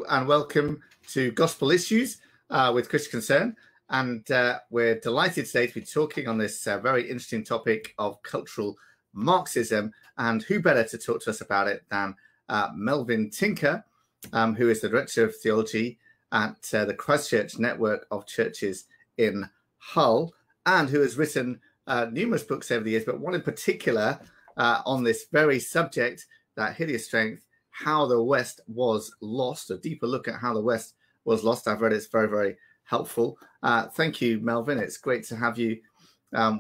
and welcome to Gospel Issues with Christian Concern. And we're delighted today to be talking on this very interesting topic of cultural Marxism. And who better to talk to us about it than Melvin Tinker, who is the Director of Theology at the Christchurch Network of Churches in Hull, and who has written numerous books over the years, but one in particular on this very subject, that hideous strength, How the West Was Lost, a deeper look at how the West was lost. I've read it. It's very, very helpful. Thank you, Melvin. It's great to have you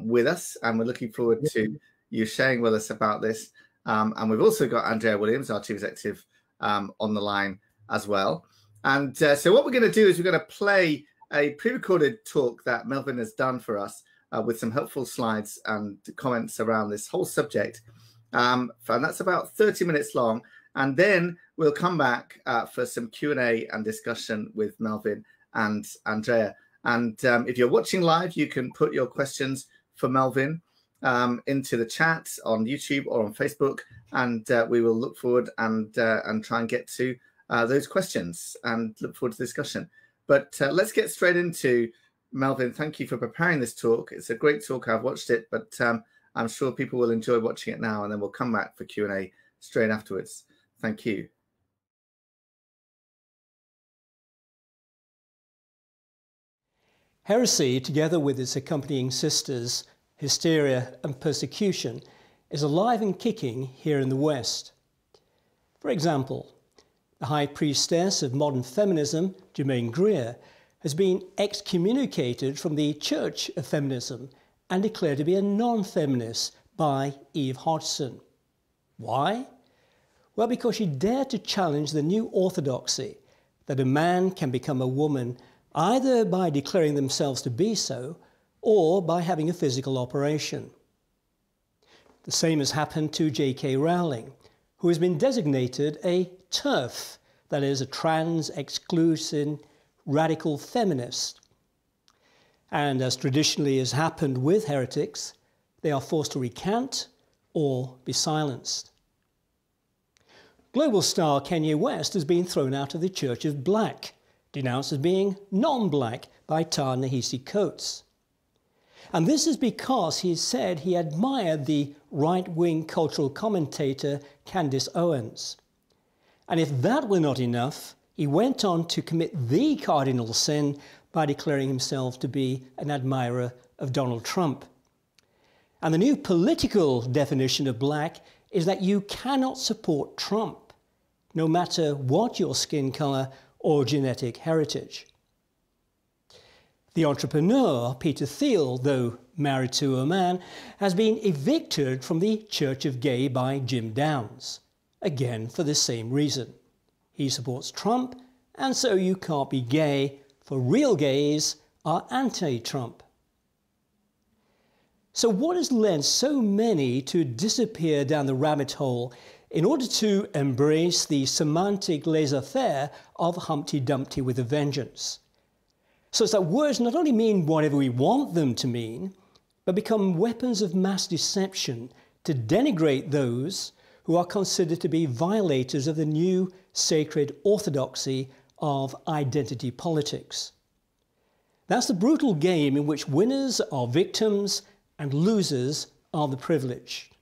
with us, and we're looking forward to you sharing with us about this. And we've also got Andrea Williams, our Chief Executive, on the line as well. And so what we're going to do is we're going to play a pre-recorded talk that Melvin has done for us with some helpful slides and comments around this whole subject. And that's about 30 minutes long. And then we'll come back for some Q&A and discussion with Melvin and Andrea. And if you're watching live, you can put your questions for Melvin into the chat on YouTube or on Facebook. And we will look forward and try and get to those questions and look forward to the discussion. But let's get straight into Melvin. Thank you for preparing this talk. It's a great talk. I've watched it, but I'm sure people will enjoy watching it now. And then we'll come back for Q&A straight afterwards. Thank you. Heresy, together with its accompanying sisters, Hysteria and Persecution, is alive and kicking here in the West. For example, the high priestess of modern feminism, Germaine Greer, has been excommunicated from the Church of Feminism and declared to be a non-feminist by Eve Hodgson. Why? Well, because she dared to challenge the new orthodoxy that a man can become a woman either by declaring themselves to be so or by having a physical operation. The same has happened to J.K. Rowling, who has been designated a TERF, that is, a trans-exclusive radical feminist. And as traditionally has happened with heretics, they are forced to recant or be silenced. Global star Kanye West has been thrown out of the Church of Black, denounced as being non-black by Ta-Nehisi Coates. And this is because he said he admired the right-wing cultural commentator Candace Owens. And if that were not enough, he went on to commit the cardinal sin by declaring himself to be an admirer of Donald Trump. And the new political definition of black is that you cannot support Trump, no matter what your skin color or genetic heritage. The entrepreneur, Peter Thiel, though married to a man, has been evicted from the Church of Gay by Jim Downs, again for the same reason. He supports Trump, and so you can't be gay, for real gays are anti-Trump. So what has led so many to disappear down the rabbit hole in order to embrace the semantic laissez-faire of Humpty Dumpty with a vengeance? So it's that words not only mean whatever we want them to mean, but become weapons of mass deception to denigrate those who are considered to be violators of the new sacred orthodoxy of identity politics. That's the brutal game in which winners are victims and losers are the privileged.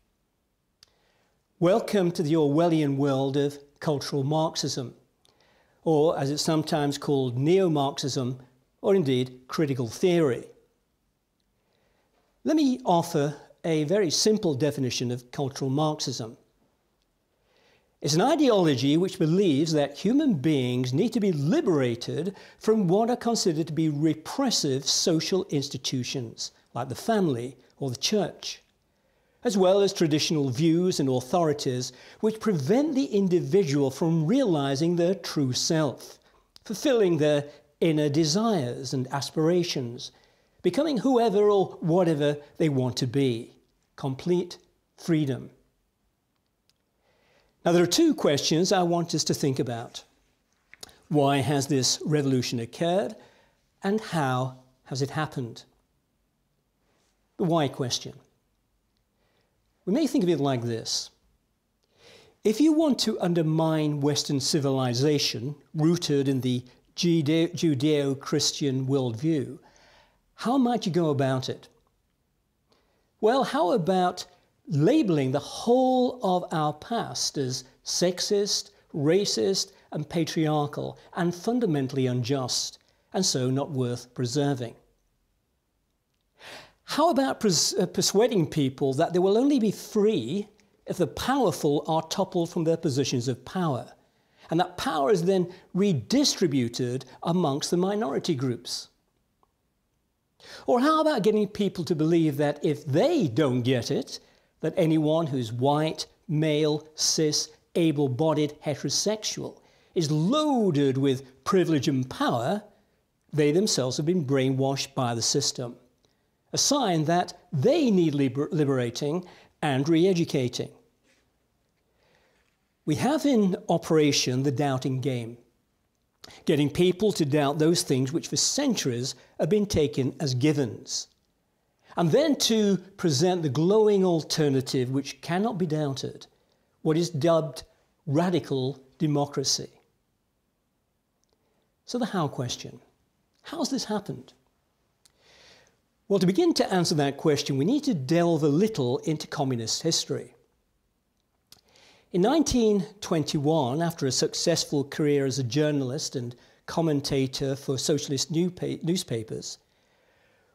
Welcome to the Orwellian world of cultural Marxism, or as it's sometimes called, neo-Marxism, or indeed critical theory. Let me offer a very simple definition of cultural Marxism. It's an ideology which believes that human beings need to be liberated from what are considered to be repressive social institutions, like the family or the church, as well as traditional views and authorities which prevent the individual from realizing their true self, fulfilling their inner desires and aspirations, becoming whoever or whatever they want to be. Complete freedom. Now, there are two questions I want us to think about. Why has this revolution occurred, and how has it happened? The why question. We may think of it like this. If you want to undermine Western civilization, rooted in the Judeo-Christian worldview, how might you go about it? Well, how about labeling the whole of our past as sexist, racist, and patriarchal, and fundamentally unjust, and so not worth preserving? How about persuading people that they will only be free if the powerful are toppled from their positions of power, and that power is then redistributed amongst the minority groups? Or how about getting people to believe that if they don't get it, that anyone who's white, male, cis, able-bodied, heterosexual is loaded with privilege and power, they themselves have been brainwashed by the system, a sign that they need liberating and re-educating. We have in operation the doubting game, getting people to doubt those things which for centuries have been taken as givens, and then to present the glowing alternative which cannot be doubted, what is dubbed radical democracy. So the how question. How's this happened? Well, to begin to answer that question, we need to delve a little into communist history. In 1921, after a successful career as a journalist and commentator for socialist newspapers,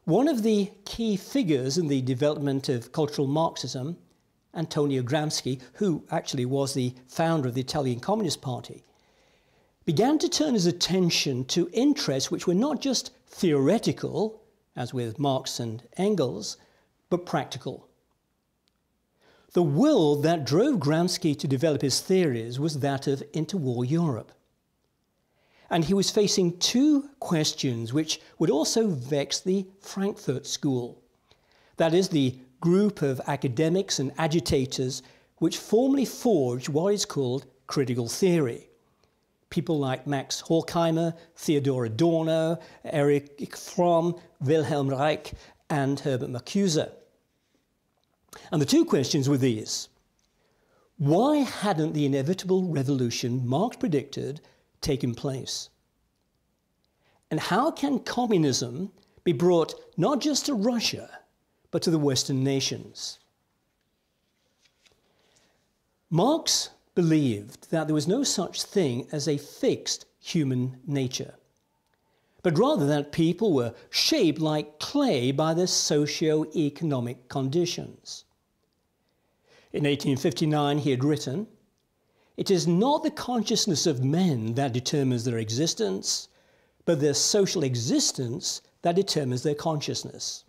one of the key figures in the development of cultural Marxism, Antonio Gramsci, who actually was the founder of the Italian Communist Party, began to turn his attention to interests which were not just theoretical, as with Marx and Engels, but practical. The world that drove Gramsci to develop his theories was that of interwar Europe. And he was facing two questions which would also vex the Frankfurt School. That is, the group of academics and agitators which formally forged what is called critical theory. People like Max Horkheimer, Theodor Adorno, Erich Fromm, Wilhelm Reich, and Herbert Marcuse. And the two questions were these. Why hadn't the inevitable revolution Marx predicted taken place? And how can communism be brought not just to Russia, but to the Western nations? Marx believed that there was no such thing as a fixed human nature, but rather that people were shaped like clay by their socio-economic conditions. In 1859, he had written, "It is not the consciousness of men that determines their existence, but their social existence that determines their consciousness."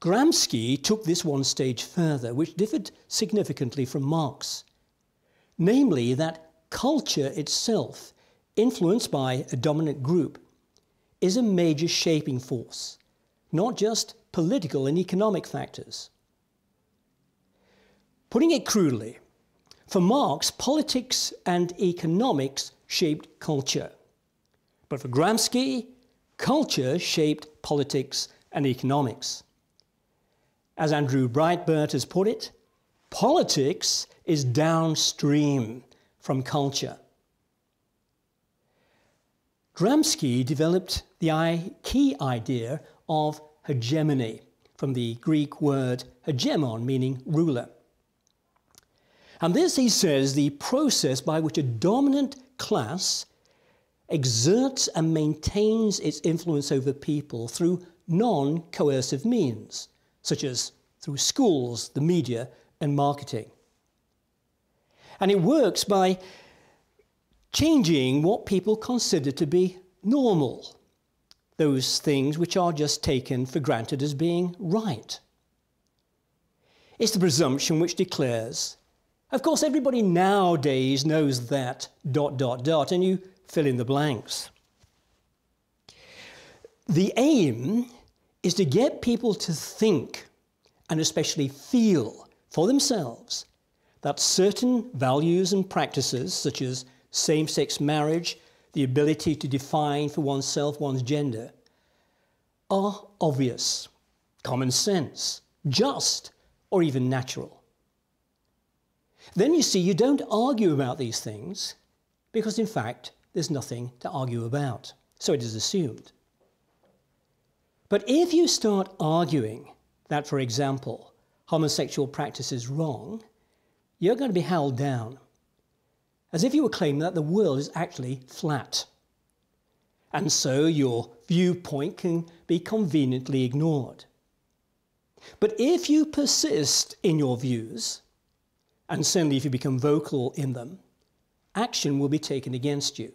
Gramsci took this one stage further, which differed significantly from Marx, namely that culture itself, influenced by a dominant group, is a major shaping force, not just political and economic factors. Putting it crudely, for Marx, politics and economics shaped culture. But for Gramsci, culture shaped politics and economics. As Andrew Breitbart has put it, politics is downstream from culture. Gramsci developed the key idea of hegemony, from the Greek word hegemon, meaning ruler. And this, he says, the process by which a dominant class exerts and maintains its influence over people through non-coercive means, such as through schools, the media, and marketing. And it works by changing what people consider to be normal, those things which are just taken for granted as being right. It's the presumption which declares, of course, everybody nowadays knows that ... and you fill in the blanks. The aim is to get people to think, and especially feel for themselves, that certain values and practices, such as same-sex marriage, the ability to define for oneself one's gender, are obvious, common sense, just, or even natural. then you see you don't argue about these things because, in fact, there's nothing to argue about. So it is assumed. But if you start arguing that, for example, homosexual practice is wrong, you're going to be held down, as if you were claiming that the world is actually flat. And so your viewpoint can be conveniently ignored. But if you persist in your views, and certainly if you become vocal in them, action will be taken against you.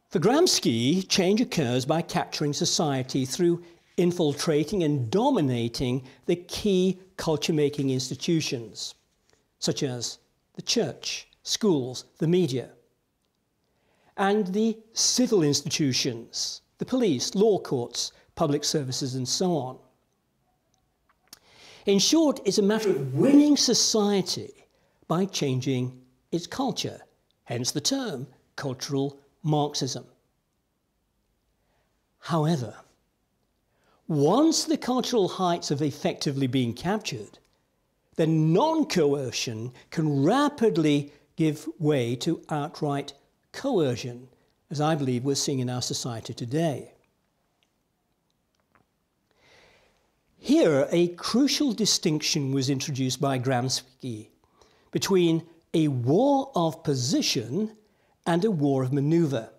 For Gramsci, change occurs by capturing society through infiltrating and dominating the key culture-making institutions, such as the church, schools, the media, and the civil institutions, the police, law courts, public services, and so on. In short, it's a matter of winning society by changing its culture, hence the term cultural Marxism. However, once the cultural heights have effectively been captured, then non-coercion can rapidly give way to outright coercion, as I believe we're seeing in our society today. Here, a crucial distinction was introduced by Gramsci between a war of position and a war of maneuver.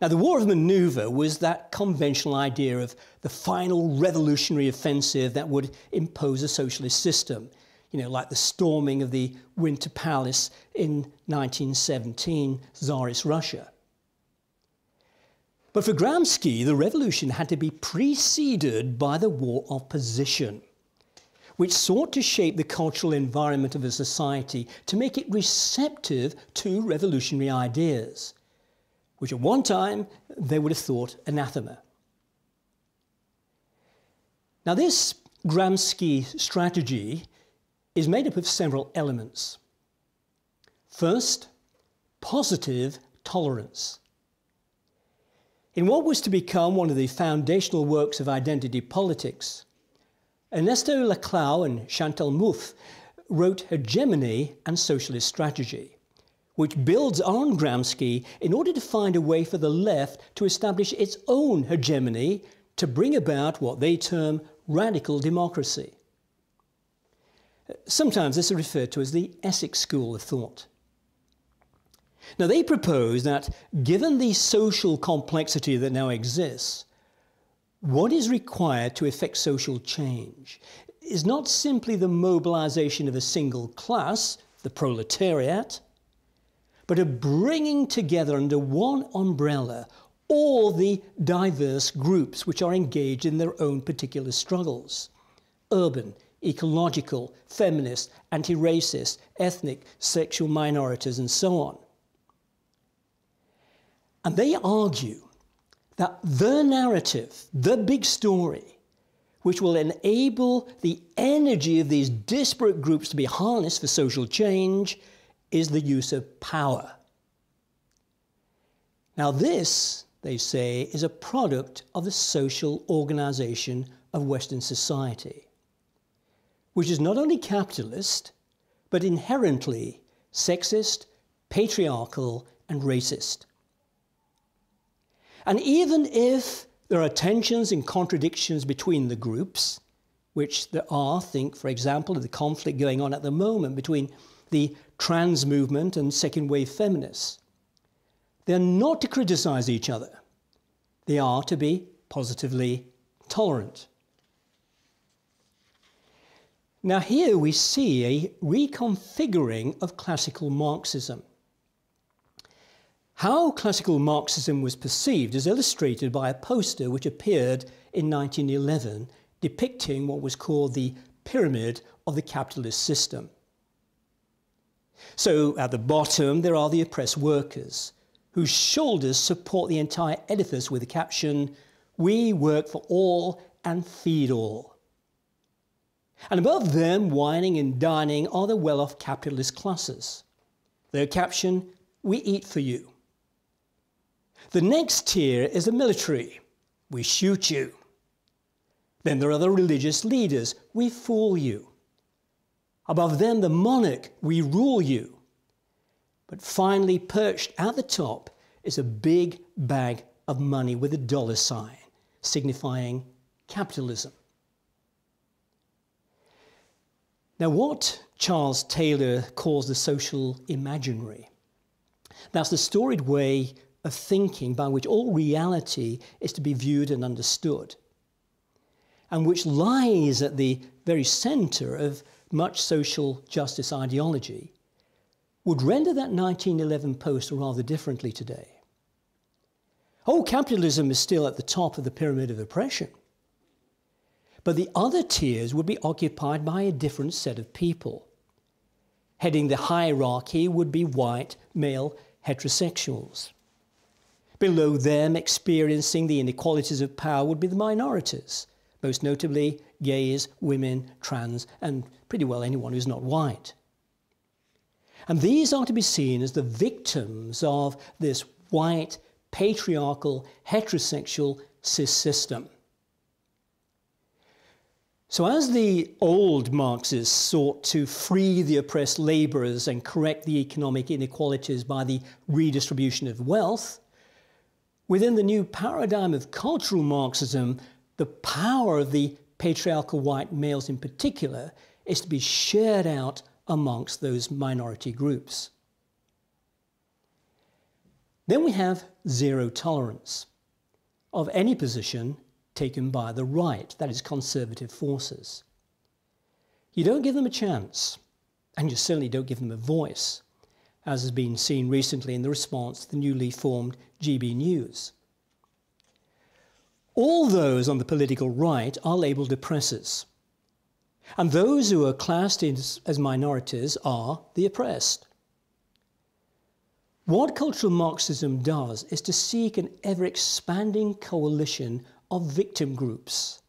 Now, the war of maneuver was that conventional idea of the final revolutionary offensive that would impose a socialist system, like the storming of the Winter Palace in 1917, Tsarist Russia. But for Gramsci, the revolution had to be preceded by the war of position, which sought to shape the cultural environment of a society to make it receptive to revolutionary ideas, which at one time they would have thought anathema. Now, this Gramsci strategy is made up of several elements. First, positive tolerance. In what was to become one of the foundational works of identity politics, Ernesto Laclau and Chantal Mouffe wrote Hegemony and Socialist Strategy, which builds on Gramsci in order to find a way for the left to establish its own hegemony to bring about what they term radical democracy. Sometimes this is referred to as the Essex School of thought. Now, they propose that given the social complexity that now exists, what is required to effect social change is not simply the mobilization of a single class, the proletariat, but a bringing together under one umbrella all the diverse groups which are engaged in their own particular struggles: urban, ecological, feminist, anti-racist, ethnic, sexual minorities, and so on. And they argue that the narrative, the big story, which will enable the energy of these disparate groups to be harnessed for social change, is the use of power. Now this, they say, is a product of the social organization of Western society, which is not only capitalist, but inherently sexist, patriarchal, and racist. And even if there are tensions and contradictions between the groups, which there are, think, for example, of the conflict going on at the moment between the trans movement and second-wave feminists, they're not to criticize each other. They are to be positively tolerant. Now here we see a reconfiguring of classical Marxism. How classical Marxism was perceived is illustrated by a poster which appeared in 1911 depicting what was called the pyramid of the capitalist system. So at the bottom there are the oppressed workers, whose shoulders support the entire edifice with the caption, "We work for all and feed all." And above them, whining and dining, are the well-off capitalist classes. Their caption, "We eat for you." The next tier is the military. "We shoot you." Then there are the religious leaders. "We fool you." Above them, the monarch, we rule you. But finally, perched at the top is a big bag of money with a dollar sign, signifying capitalism. Now, what Charles Taylor calls the social imaginary, that's the storied way of thinking by which all reality is to be viewed and understood, and which lies at the very centre of much social justice ideology, would render that 1911 poster rather differently today. Oh, capitalism is still at the top of the pyramid of oppression, but the other tiers would be occupied by a different set of people. Heading the hierarchy would be white, male heterosexuals. Below them, experiencing the inequalities of power, would be the minorities, most notably gays, women, trans, and pretty well anyone who's not white. And these are to be seen as the victims of this white, patriarchal, heterosexual cis system. So as the old Marxists sought to free the oppressed labourers and correct the economic inequalities by the redistribution of wealth, within the new paradigm of cultural Marxism, the power of the patriarchal white males in particular is to be shared out amongst those minority groups. Then we have zero tolerance of any position taken by the right, that is conservative forces. You don't give them a chance, and you certainly don't give them a voice, as has been seen recently in the response to the newly formed GB News. All those on the political right are labelled oppressors, and those who are classed as minorities are the oppressed. What cultural Marxism does is to seek an ever-expanding coalition of victim groups,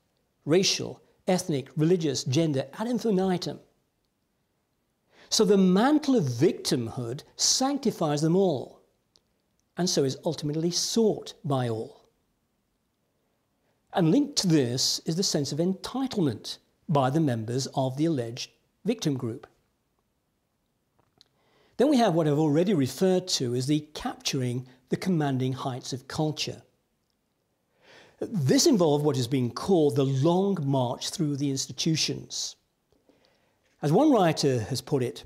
racial, ethnic, religious, gender, ad infinitum. So the mantle of victimhood sanctifies them all, and so is ultimately sought by all. And linked to this is the sense of entitlement by the members of the alleged victim group. Then we have what I've already referred to as the capturing the commanding heights of culture. This involved what is being called the long march through the institutions. As one writer has put it,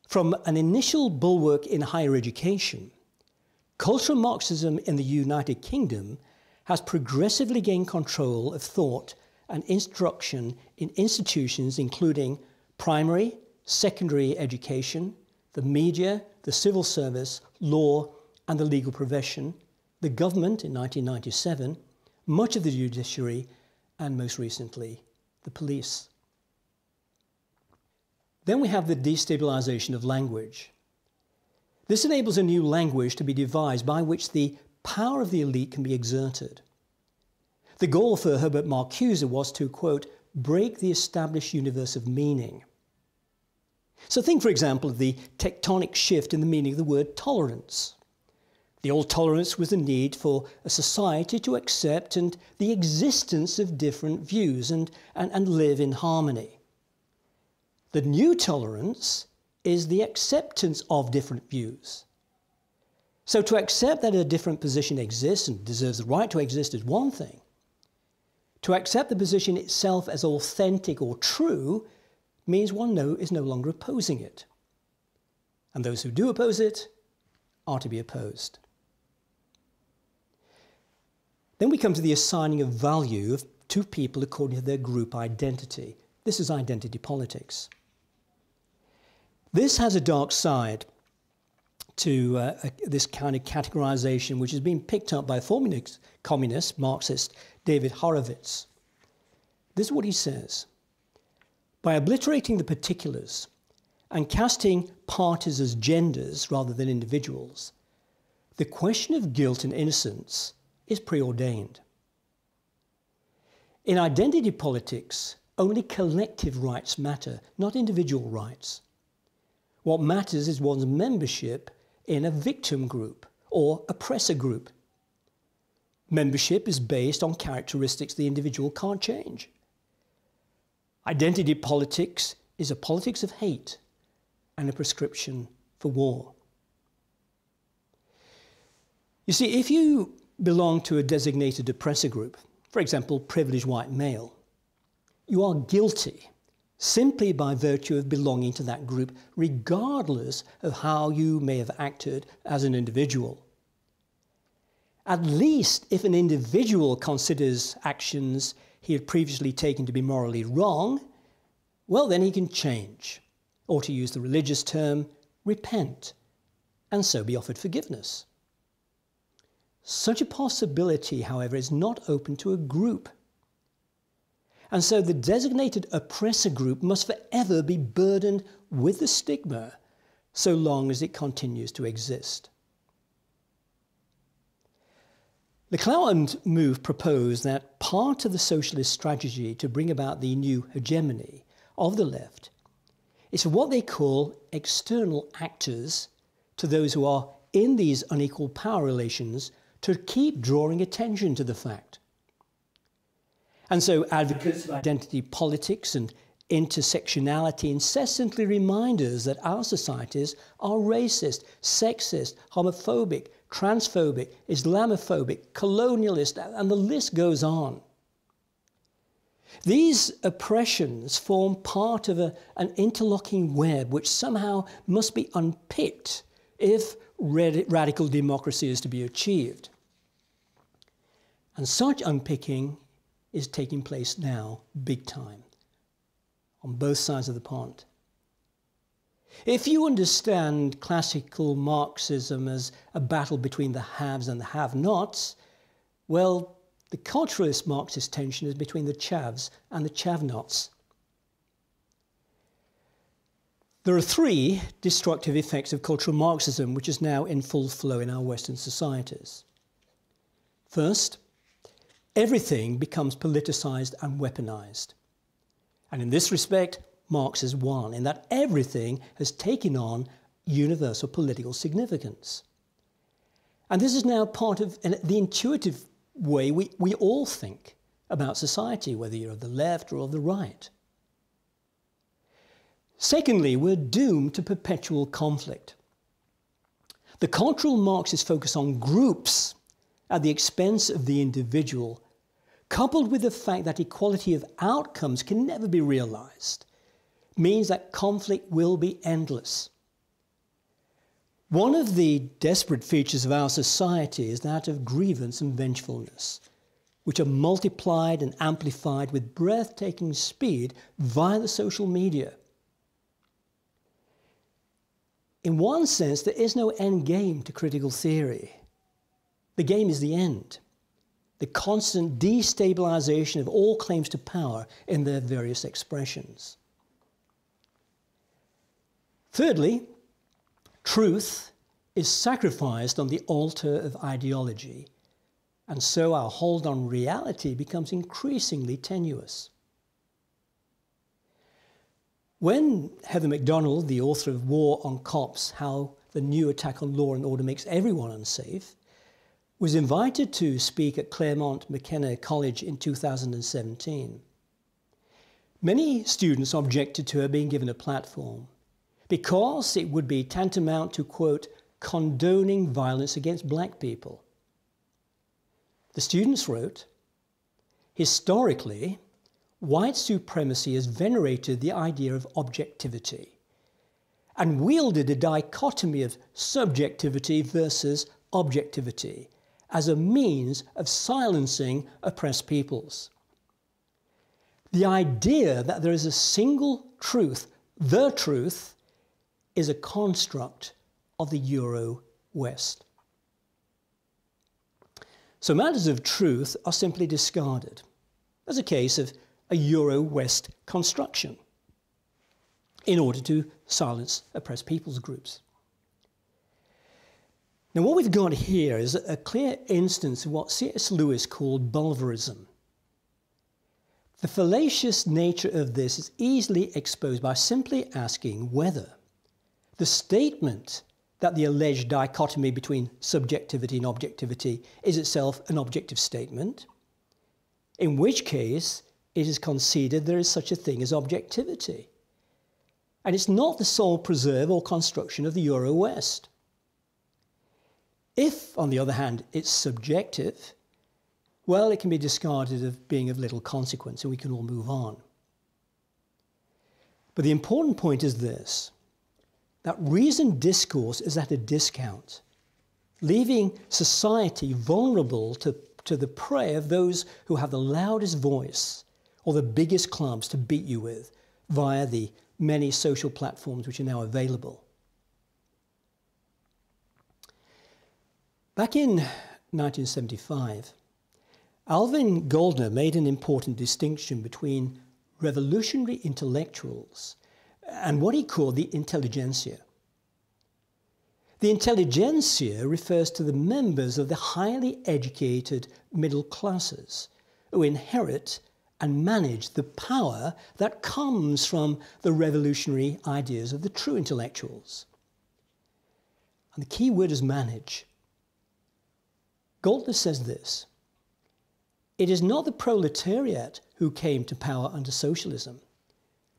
from an initial bulwark in higher education, cultural Marxism in the United Kingdom has progressively gained control of thought and instruction in institutions including primary, secondary education, the media, the civil service, law and the legal profession, the government in 1997, much of the judiciary, and most recently, the police. Then we have the destabilization of language. This enables a new language to be devised by which the power of the elite can be exerted. The goal for Herbert Marcuse was to, quote, break the established universe of meaning. So think, for example, of the tectonic shift in the meaning of the word tolerance. The old tolerance was the need for a society to accept and the existence of different views and live in harmony. The new tolerance is the acceptance of different views. So to accept that a different position exists and deserves the right to exist is one thing. To accept the position itself as authentic or true means one is no longer opposing it. And those who do oppose it are to be opposed. Then we come to the assigning of value to people according to their group identity. This is identity politics. This has a dark side to this kind of categorization, which has been picked up by former communist Marxist David Horowitz. This is what he says. By obliterating the particulars and casting parties as genders rather than individuals, the question of guilt and innocence is preordained. In identity politics, only collective rights matter, not individual rights. What matters is one's membership in a victim group or oppressor group. Membership is based on characteristics the individual can't change. Identity politics is a politics of hate and a prescription for war. You see, if you belong to a designated oppressor group, for example, privileged white male, you are guilty simply by virtue of belonging to that group, regardless of how you may have acted as an individual. At least if an individual considers actions he had previously taken to be morally wrong, well, then he can change, or to use the religious term, repent, and so be offered forgiveness. Such a possibility, however, is not open to a group. And so the designated oppressor group must forever be burdened with the stigma so long as it continues to exist. The Clout and Move propose that part of the socialist strategy to bring about the new hegemony of the left is for what they call external actors to those who are in these unequal power relations to keep drawing attention to the fact. And so advocates of identity politics and intersectionality incessantly remind us that our societies are racist, sexist, homophobic, transphobic, Islamophobic, colonialist, and the list goes on. These oppressions form part of an interlocking web which somehow must be unpicked if radical democracy is to be achieved. And such unpicking is taking place now, big time, on both sides of the pond. If you understand classical Marxism as a battle between the haves and the have-nots, well, the culturalist Marxist tension is between the chavs and the chav-nots. There are three destructive effects of cultural Marxism which is now in full flow in our Western societies. First, everything becomes politicized and weaponized. And in this respect, Marx has won, in that everything has taken on universal political significance. And this is now part of the intuitive way we all think about society, whether you're of the left or of the right. Secondly, we're doomed to perpetual conflict. The cultural Marxist focus on groups at the expense of the individual, coupled with the fact that equality of outcomes can never be realized, means that conflict will be endless. One of the desperate features of our society is that of grievance and vengefulness, which are multiplied and amplified with breathtaking speed via the social media. In one sense, there is no end game to critical theory. The game is the end, the constant destabilization of all claims to power in their various expressions. Thirdly, truth is sacrificed on the altar of ideology, and so our hold on reality becomes increasingly tenuous. When Heather MacDonald, the author of War on Cops, How the New Attack on Law and Order Makes Everyone Unsafe, was invited to speak at Claremont McKenna College in 2017, many students objected to her being given a platform because it would be tantamount to, quote, condoning violence against black people. The students wrote, historically, white supremacy has venerated the idea of objectivity and wielded a dichotomy of subjectivity versus objectivity as a means of silencing oppressed peoples. The idea that there is a single truth, the truth, is a construct of the Euro-West. So matters of truth are simply discarded as a case of a Euro-West construction in order to silence oppressed peoples groups. Now, what we've got here is a clear instance of what C.S. Lewis called bulverism. The fallacious nature of this is easily exposed by simply asking whether the statement that the alleged dichotomy between subjectivity and objectivity is itself an objective statement, in which case it is conceded there is such a thing as objectivity. And it's not the sole preserve or construction of the Euro-West. If, on the other hand, it's subjective, well, it can be discarded as being of little consequence and we can all move on. But the important point is this, that reasoned discourse is at a discount, leaving society vulnerable to the prey of those who have the loudest voice or the biggest clubs to beat you with via the many social platforms which are now available. Back in 1975, Alvin Goldner made an important distinction between revolutionary intellectuals and what he called the intelligentsia. The intelligentsia refers to the members of the highly educated middle classes who inherit and manage the power that comes from the revolutionary ideas of the true intellectuals. And the key word is manage. Goldner says this, "It is not the proletariat who came to power under socialism,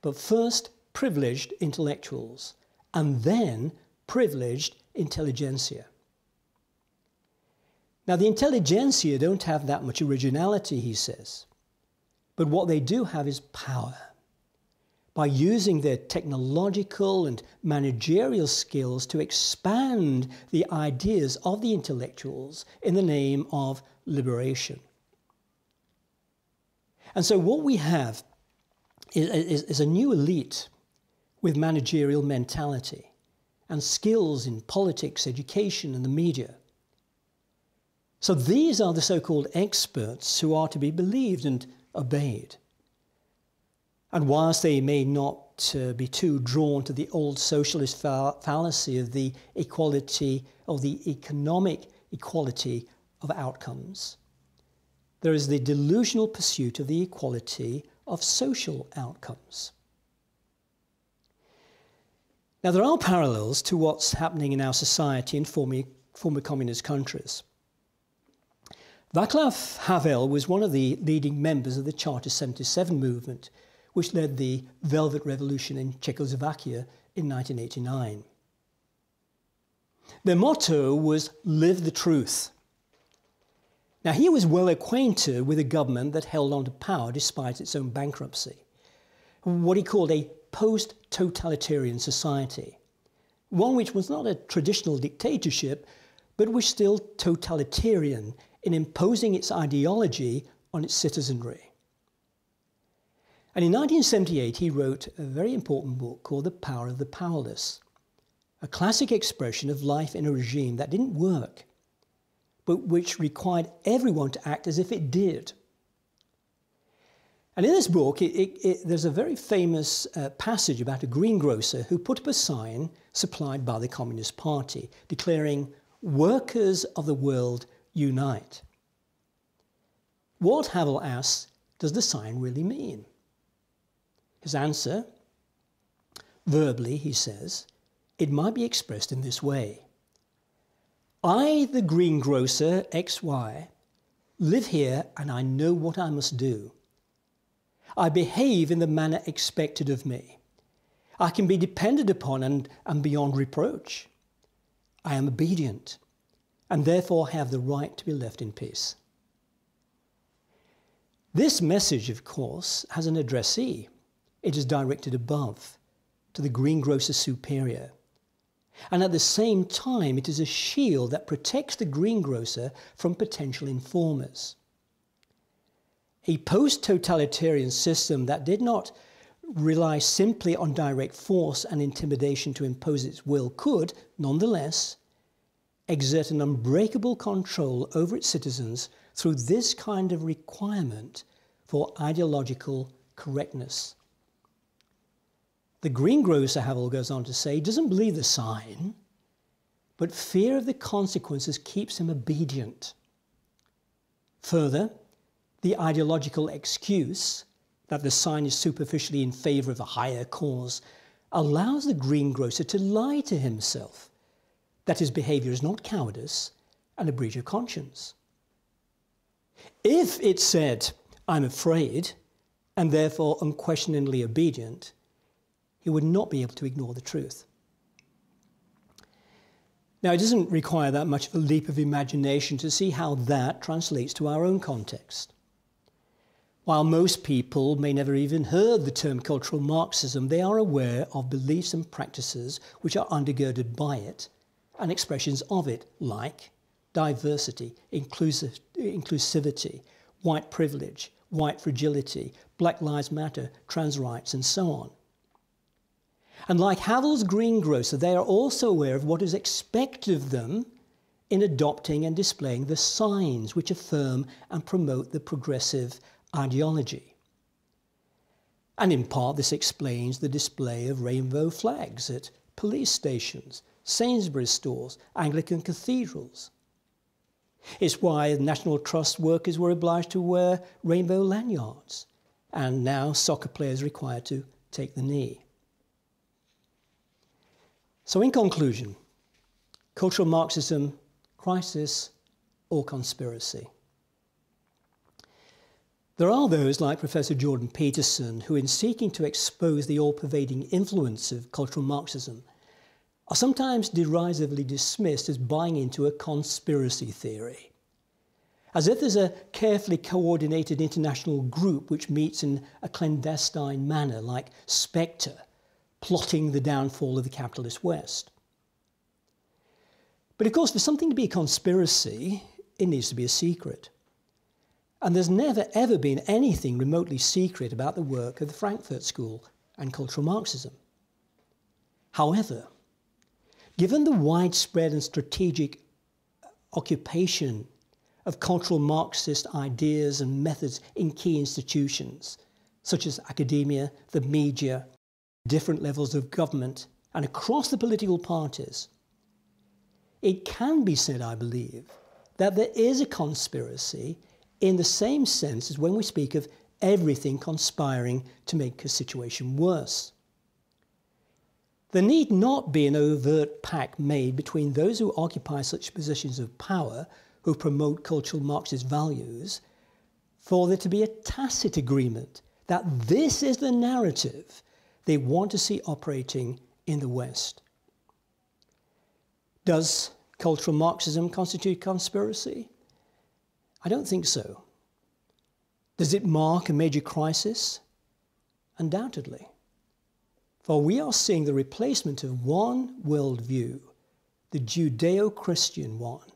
but first privileged intellectuals, and then privileged intelligentsia." Now, the intelligentsia don't have that much originality, he says, but what they do have is power. By using their technological and managerial skills to expand the ideas of the intellectuals in the name of liberation. And so what we have is a new elite with managerial mentality and skills in politics, education, and the media. So these are the so-called experts who are to be believed and obeyed. And whilst they may not be too drawn to the old socialist fallacy of the equality, or the economic equality of outcomes, there is the delusional pursuit of the equality of social outcomes. Now, there are parallels to what's happening in our society in former communist countries. Václav Havel was one of the leading members of the Charter 77 movement, which led the Velvet Revolution in Czechoslovakia in 1989. Their motto was "Live the Truth." Now, he was well acquainted with a government that held on to power despite its own bankruptcy, what he called a post-totalitarian society, one which was not a traditional dictatorship, but was still totalitarian in imposing its ideology on its citizenry. And in 1978, he wrote a very important book called The Power of the Powerless, a classic expression of life in a regime that didn't work, but which required everyone to act as if it did. And in this book, there's a very famous passage about a greengrocer who put up a sign supplied by the Communist Party declaring, "Workers of the world, unite." What, Havel asks, does the sign really mean? His answer, verbally, he says, it might be expressed in this way. I, the greengrocer XY, live here and I know what I must do. I behave in the manner expected of me. I can be depended upon and am beyond reproach. I am obedient and therefore have the right to be left in peace. This message, of course, has an addressee. It is directed above, to the greengrocer superior. And at the same time, it is a shield that protects the greengrocer from potential informers. A post-totalitarian system that did not rely simply on direct force and intimidation to impose its will could, nonetheless, exert an unbreakable control over its citizens through this kind of requirement for ideological correctness. The greengrocer, Havel goes on to say, doesn't believe the sign, but fear of the consequences keeps him obedient. Further, the ideological excuse that the sign is superficially in favour of a higher cause allows the greengrocer to lie to himself that his behaviour is not cowardice and a breach of conscience. If it said, I'm afraid, and therefore unquestioningly obedient, he would not be able to ignore the truth. Now, it doesn't require that much of a leap of imagination to see how that translates to our own context. While most people may never even heard the term cultural Marxism, they are aware of beliefs and practices which are undergirded by it and expressions of it, like diversity, inclusivity, white privilege, white fragility, Black Lives Matter, trans rights, and so on. And like Havel's greengrocer, they are also aware of what is expected of them in adopting and displaying the signs which affirm and promote the progressive ideology. And in part, this explains the display of rainbow flags at police stations, Sainsbury's stores, Anglican cathedrals. It's why National Trust workers were obliged to wear rainbow lanyards, and now soccer players required to take the knee. So in conclusion, cultural Marxism, crisis or conspiracy? There are those like Professor Jordan Peterson who, in seeking to expose the all-pervading influence of cultural Marxism, are sometimes derisively dismissed as buying into a conspiracy theory, as if there's a carefully coordinated international group which meets in a clandestine manner, like Spectre, plotting the downfall of the capitalist West. But of course, for something to be a conspiracy, it needs to be a secret. And there's never ever been anything remotely secret about the work of the Frankfurt School and cultural Marxism. However, given the widespread and strategic occupation of cultural Marxist ideas and methods in key institutions, such as academia, the media, different levels of government, and across the political parties, it can be said, I believe, that there is a conspiracy in the same sense as when we speak of everything conspiring to make a situation worse. There need not be an overt pact made between those who occupy such positions of power, who promote cultural Marxist values, for there to be a tacit agreement that this is the narrative they want to see operating in the West. Does cultural Marxism constitute conspiracy? I don't think so. Does it mark a major crisis? Undoubtedly. For we are seeing the replacement of one worldview, the Judeo-Christian one,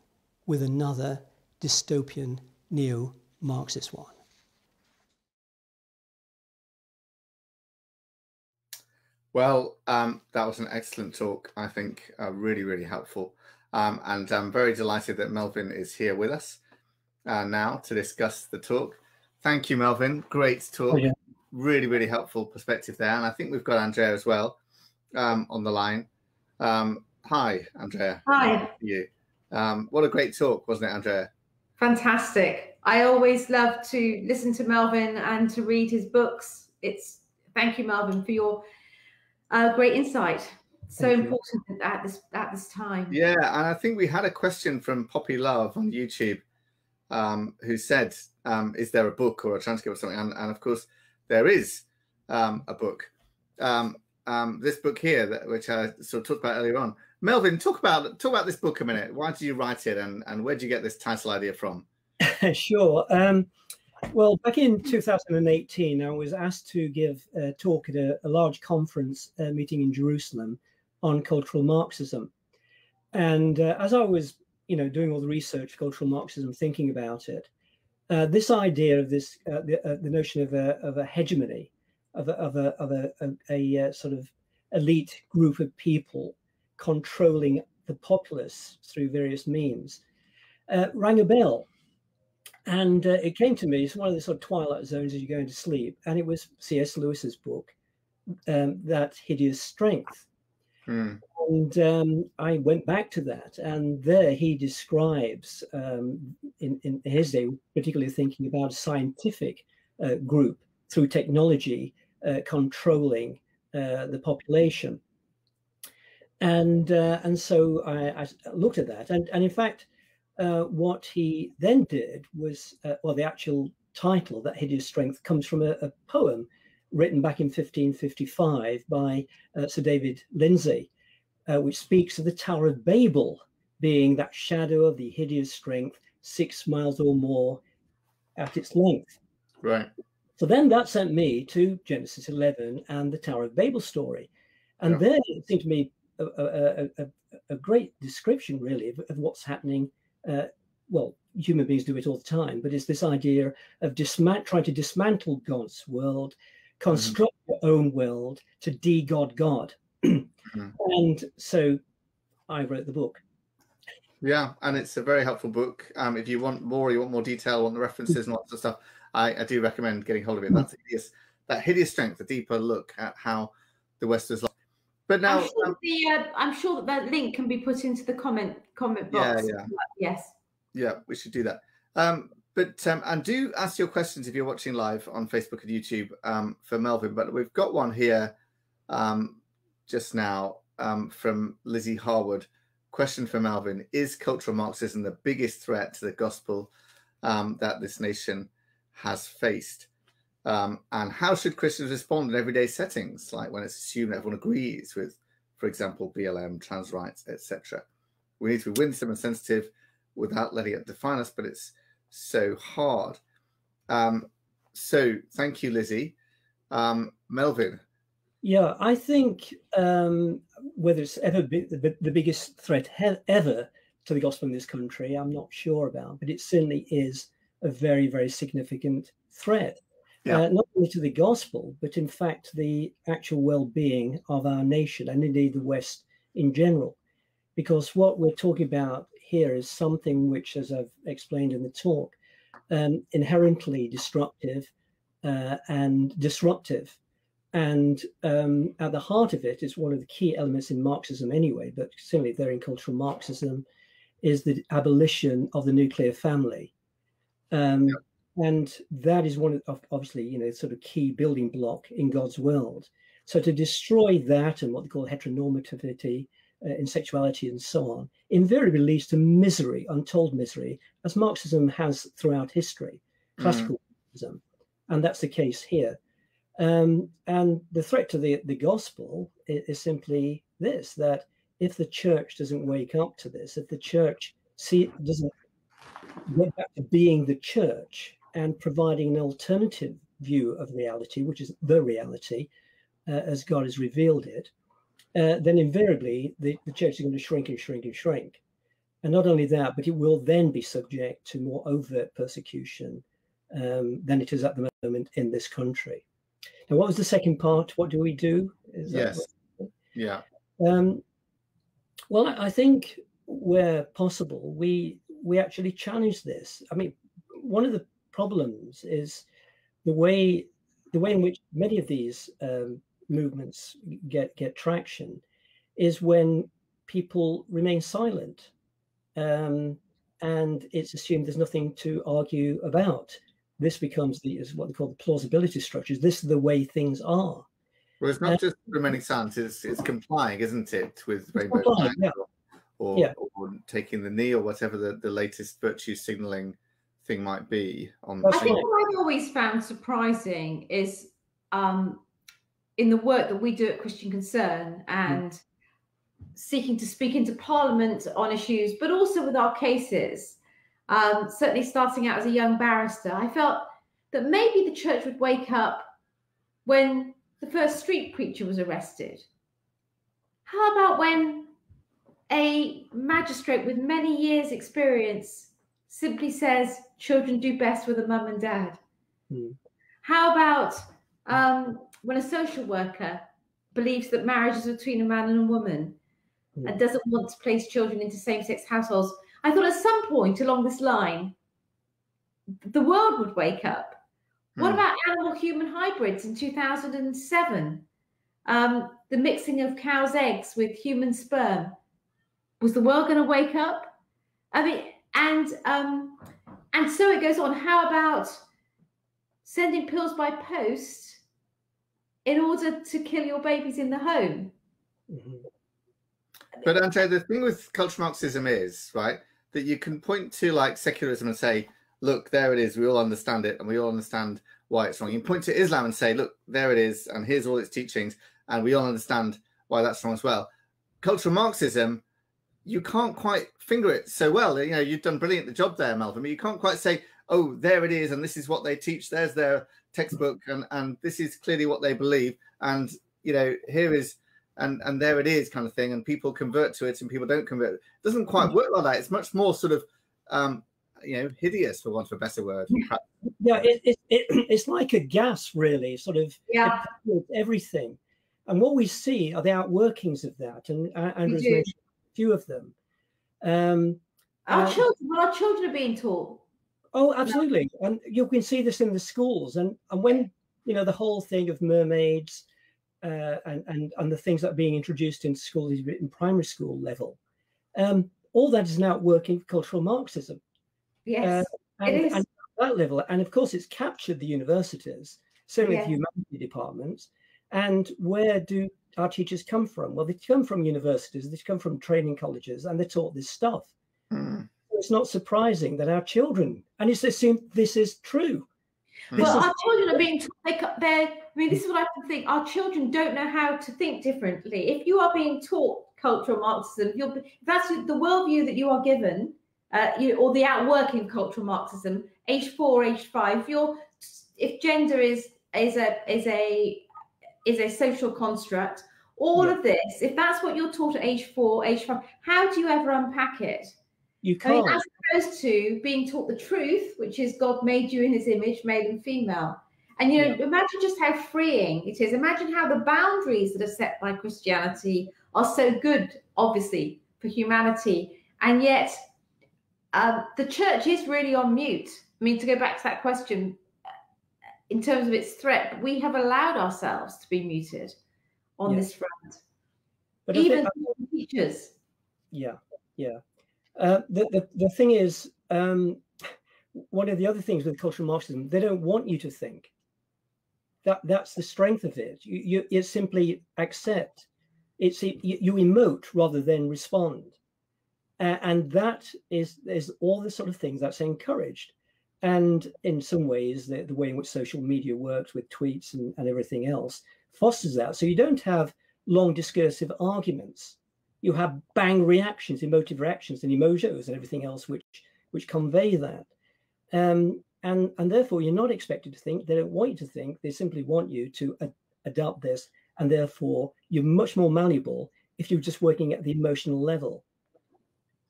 with another dystopian neo-Marxist one. Well, that was an excellent talk, I think, really, really helpful. And I'm very delighted that Melvin is here with us now to discuss the talk. Thank you, Melvin. Great talk. Oh, yeah. Really, really helpful perspective there. And I think we've got Andrea as well on the line. Hi, Andrea. Hi. You. What a great talk, wasn't it, Andrea? Fantastic. I always love to listen to Melvin and to read his books. Thank you, Melvin, for your great insight. So important at this time. Yeah, and I think we had a question from Poppy Love on YouTube who said, is there a book or a transcript or something? And of course, there is a book. This book here, which I sort of talked about earlier on. Melvin, talk about this book a minute. Why did you write it, and where did you get this title idea from? Sure. Well, back in 2018, I was asked to give a talk at a large conference meeting in Jerusalem on cultural Marxism. And as I was, doing all the research, cultural Marxism, thinking about it, this idea of this, the notion of a hegemony, of a sort of elite group of people controlling the populace through various means, rang a bell. And it came to me, it's one of the sort of twilight zones as you're going to sleep, and it was C.S. Lewis's book, That Hideous Strength. And I went back to that, and there he describes, in his day, particularly thinking about a scientific group through technology controlling the population. And so I looked at that, and in fact, what he then did was, well, the actual title, That Hideous Strength, comes from a poem written back in 1555 by Sir David Lindsay, which speaks of the Tower of Babel being that shadow of the hideous strength 6 miles or more at its length. Right. So then that sent me to Genesis 11 and the Tower of Babel story. And there it seemed to me a great description, really, of what's happening. Well, human beings do it all the time, but it's this idea of trying to dismantle God's world, construct your own world to de-God God. And so I wrote the book. Yeah, and it's a very helpful book. If you want more detail on the references and lots of stuff, I do recommend getting hold of it. That's that hideous strength, a deeper look at how the West was like. But now, I'm sure that link can be put into the comment box. Yes. Yeah, we should do that. And do ask your questions if you're watching live on Facebook and YouTube for Melvin. But we've got one here just now from Lizzie Harwood. Question for Melvin: is cultural Marxism the biggest threat to the gospel that this nation has faced? And how should Christians respond in everyday settings, like when it's assumed everyone agrees with, for example, BLM, trans rights, etc.? We need to be winsome and sensitive without letting it define us, but it's so hard. So thank you, Lizzie. Melvin. Yeah, I think whether it's ever been the biggest threat ever to the gospel in this country, I'm not sure about, but it certainly is a very, very significant threat. Not only to the gospel, but in fact, the actual well-being of our nation and indeed the West in general. Because what we're talking about here is something which, as I've explained in the talk, inherently destructive and disruptive. And at the heart of it is one of the key elements in Marxism anyway, but certainly there in cultural Marxism, is the abolition of the nuclear family. And that is one of, obviously, sort of key building block in God's world. So to destroy that and what they call heteronormativity in sexuality and so on, invariably leads to misery, untold misery, as Marxism has throughout history, classical Marxism. And that's the case here. And the threat to the gospel is simply this, that if the church doesn't wake up to this, if the church doesn't get back to being the church and providing an alternative view of reality, which is the reality as God has revealed it, then invariably the church is going to shrink and shrink and shrink. And not only that, but it will then be subject to more overt persecution than it is at the moment in this country. Now, what was the second part? What do we do? Yeah. Well, I think where possible, we actually challenge this. I mean, one of the problems is the way in which many of these movements get traction is when people remain silent, and it's assumed there's nothing to argue about. This becomes is what they call the plausibility structures. This is the way things are. Well, it's not just remaining silent; it's complying, isn't it, with rainbow flags or taking the knee or whatever the latest virtue signaling thing might be. I think what I've always found surprising is in the work that we do at Christian Concern and seeking to speak into Parliament on issues, but also with our cases. Certainly starting out as a young barrister, I felt that maybe the church would wake up when the first street preacher was arrested. How about when a magistrate with many years' experience simply says children do best with a mum and dad? How about when a social worker believes that marriage is between a man and a woman and doesn't want to place children into same-sex households? I thought at some point along this line, the world would wake up. What about animal-human hybrids in 2007? The mixing of cows' eggs with human sperm. Was the world going to wake up? I mean, and so it goes on. How about sending pills by post in order to kill your babies in the home? But Andrea, the thing with cultural Marxism is, right, that you can point to like secularism and say, look, there it is. We all understand it, and we all understand why it's wrong. You point to Islam and say, look, there it is, and here's all its teachings, and we all understand why that's wrong as well. Cultural Marxism, you can't quite finger it so well. You know, you've done brilliant the job there, Melvin, but you can't quite say, oh, there it is, and this is what they teach. There's their textbook, and this is clearly what they believe, and you know, here is, and there it is, kind of thing. And people convert to it, and people don't convert. It doesn't quite work like that. It's much more sort of, you know, hideous, for want of a better word. Yeah, it's like a gas, really, sort of everything. And what we see are the outworkings of that, and Andrew's mentioned a few of them. Our children are being taught. Oh, absolutely, and you can see this in the schools, and when you know the whole thing of mermaids, and the things that are being introduced in schools in primary school level, all that is now working for cultural Marxism. Yes, it is. And that level, and of course, it's captured the universities, certainly the humanity departments. And where do our teachers come from? Well, they come from universities, they come from training colleges, and they're taught this stuff. So it's not surprising that our children, and it's assumed this is true. Well, our children are being taught, I mean, this is what I can think. Our children don't know how to think differently. If you are being taught cultural Marxism, if that's the worldview that you are given, or the outworking of cultural Marxism, age 4, age 5, if gender is a social construct, all of this, if that's what you're taught at age 4, age 5, how do you ever unpack it? You can't. I mean, as opposed to being taught the truth, which is God made you in his image, male and female. And, you know, imagine just how freeing it is. Imagine how the boundaries that are set by Christianity are so good, obviously, for humanity. And yet the church is really on mute. I mean, to go back to that question, in terms of its threat, we have allowed ourselves to be muted on this front. But even teachers. Yeah. The thing is, one of the other things with cultural Marxism, they don't want you to think. That's the strength of it. You simply accept. You emote rather than respond, and that is all the sort of things that's encouraged. And in some ways, the way in which social media works with tweets and everything else fosters that. So you don't have long discursive arguments. You have bang reactions, emotive reactions, and emojis and everything else which convey that. And therefore, you're not expected to think. They don't want you to think. They simply want you to adopt this. And therefore, you're much more malleable if you're just working at the emotional level.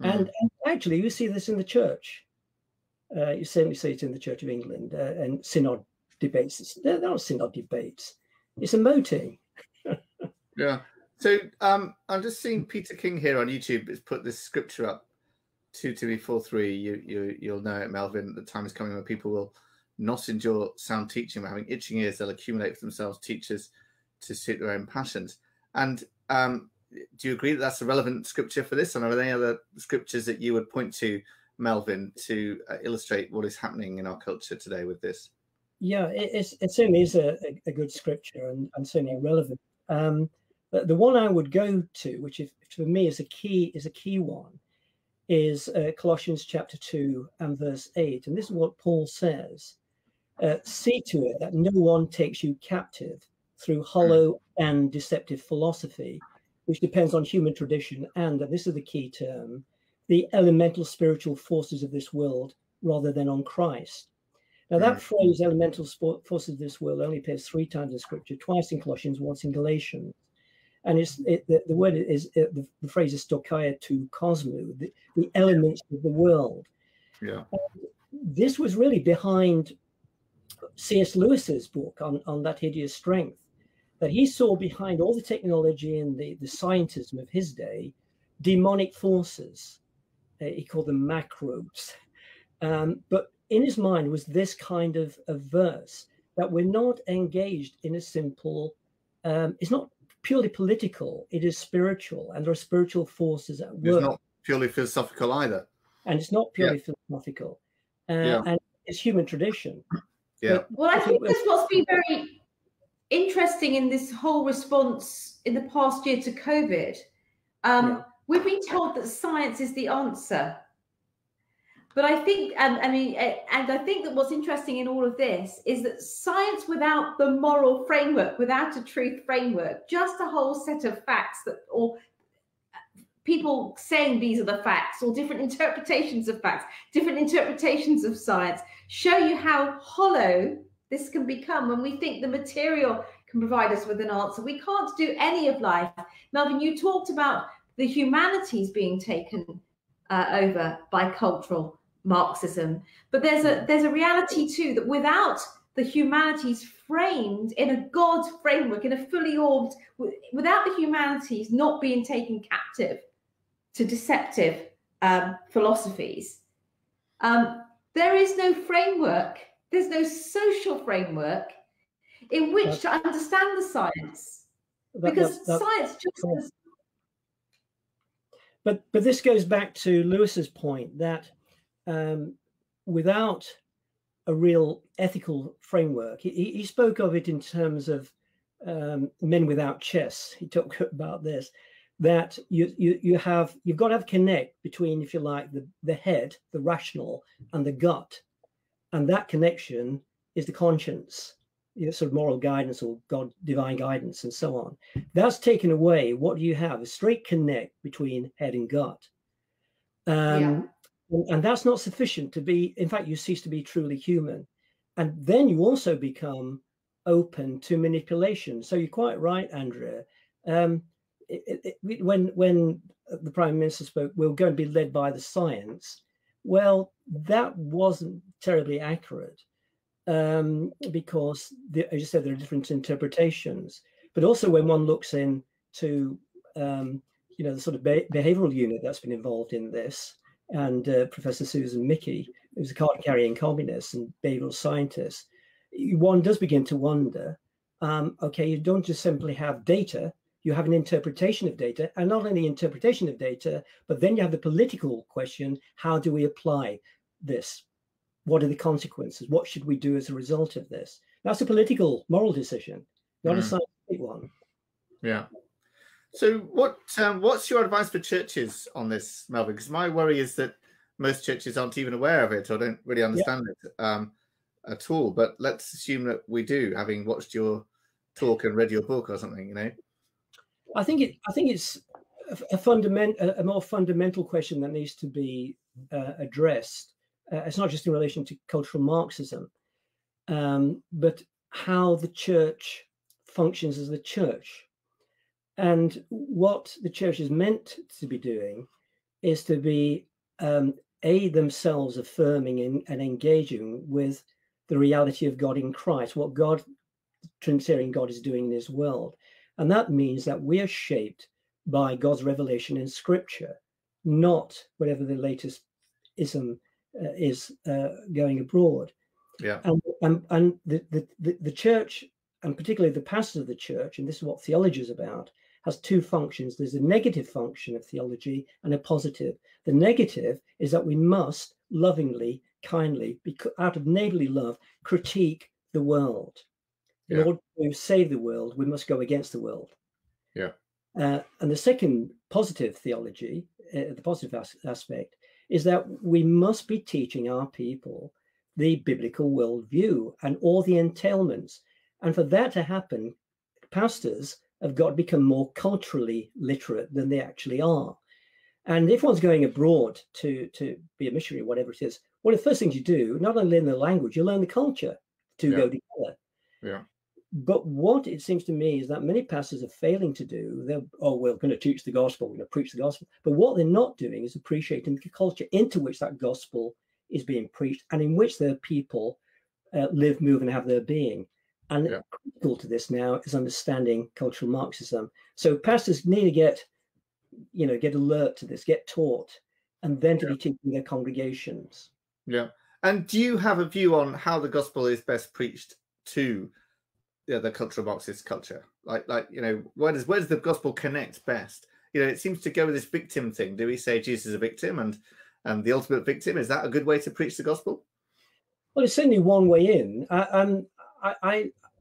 And actually, you see this in the church. You certainly see it in the Church of England and synod debates. They're not synod debates. It's emoting. Yeah. So I'm just seeing Peter King here on YouTube has put this scripture up, 2 Timothy 4:3. You'll know it, Melvin. The time is coming when people will not endure sound teaching, but having itching ears, they'll accumulate for themselves teachers to suit their own passions. And do you agree that that's a relevant scripture for this? And are there any other scriptures that you would point to, Melvin, to illustrate what is happening in our culture today with this? Yeah, it certainly is a good scripture and certainly relevant. The one I would go to, which for me is a key one, is Colossians chapter 2 and verse 8. And this is what Paul says: "See to it that no one takes you captive through hollow and deceptive philosophy, which depends on human tradition and," this is the key term, "the elemental spiritual forces of this world rather than on Christ." Now that phrase, elemental forces of this world, only appears 3 times in Scripture, twice in Colossians, once in Galatians. And the phrase is stoicheia to cosmo, the elements of the world. Yeah. This was really behind C.S. Lewis's book on that hideous strength, that he saw behind all the technology and the scientism of his day, demonic forces. He called them macrobes. But in his mind was this kind of verse, that we're not engaged in a simple, it's not purely political, it is spiritual, and there are spiritual forces at work. It's not purely philosophical either. And it's not purely philosophical. And it's human tradition. Yeah. Well, I think that's what's been very interesting in this whole response in the past year to COVID. We've been told that science is the answer. But I think, and I think that what's interesting in all of this is that science without the moral framework, without a truth framework, just a whole set of facts that, or people saying these are the facts, or different interpretations of facts, different interpretations of science, show you how hollow this can become when we think the material can provide us with an answer. We can't do any of life. Melvin, you talked about the humanities being taken over by cultural Marxism, but there's a reality too that without the humanities framed in a God framework, in a fully orbed, without the humanities not being taken captive to deceptive philosophies, there is no framework. There's no social framework in which to understand the science, because science just. But this goes back to Lewis's point that without a real ethical framework, he spoke of it in terms of men without chests. He talked about this, that you've got to have connect between, if you like, the head, the rational, and the gut, and that connection is the conscience, sort of moral guidance or God, divine guidance, and so on. That's taken away. What do you have? A straight connect between head and gut. And that's not sufficient to be, in fact, you cease to be truly human. And then you also become open to manipulation. So you're quite right, Andrea. When the Prime Minister spoke, we're going to be led by the science. Well, that wasn't terribly accurate. Because, as you said, there are different interpretations. But also when one looks into, the sort of behavioral unit that's been involved in this, and Professor Susan Mickey, who's a card-carrying communist and behavioral scientist, one does begin to wonder, okay, you don't just simply have data, you have an interpretation of data, and not only interpretation of data, but then you have the political question, how do we apply this? What are the consequences? What should we do as a result of this? That's a political, moral decision, not a scientific one. Yeah. So what's your advice for churches on this, Melvin? Because my worry is that most churches aren't even aware of it or don't really understand it at all. But let's assume that we do, having watched your talk and read your book or something, I think it's a more fundamental question that needs to be addressed. It's not just in relation to cultural Marxism, but how the church functions as the church. And what the church is meant to be doing is to be themselves affirming and engaging with the reality of God in Christ, what God, Trinitarian God, is doing in his world. And that means that we are shaped by God's revelation in Scripture, not whatever the latest ism is going abroad. Yeah. And the church, and particularly the pastors of the church, and this is what theology is about, has two functions. There's a negative function of theology and a positive. The negative is that we must lovingly, kindly, out of neighborly love, critique the world. In order to save the world, we must go against the world. Yeah. And the second positive theology, the positive aspect, is that we must be teaching our people the biblical worldview and all the entailments. And for that to happen, pastors have got to become more culturally literate than they actually are. And if one's going abroad to be a missionary, whatever it is, one of the first things you do, not only learn the language, you learn the culture to go together. Yeah. But what it seems to me is that many pastors are failing to do, we're going to teach the gospel, we're going to preach the gospel. But what they're not doing is appreciating the culture into which that gospel is being preached and in which their people live, move, and have their being. And critical to this now is understanding cultural Marxism. So pastors need to get alert to this, get taught, and then to be teaching their congregations. Yeah. And do you have a view on how the gospel is best preached to the cultural Marxist culture? Like where does the gospel connect best? It seems to go with this victim thing. Do we say Jesus is a victim and the ultimate victim? Is that a good way to preach the gospel? Well, it's certainly one way in.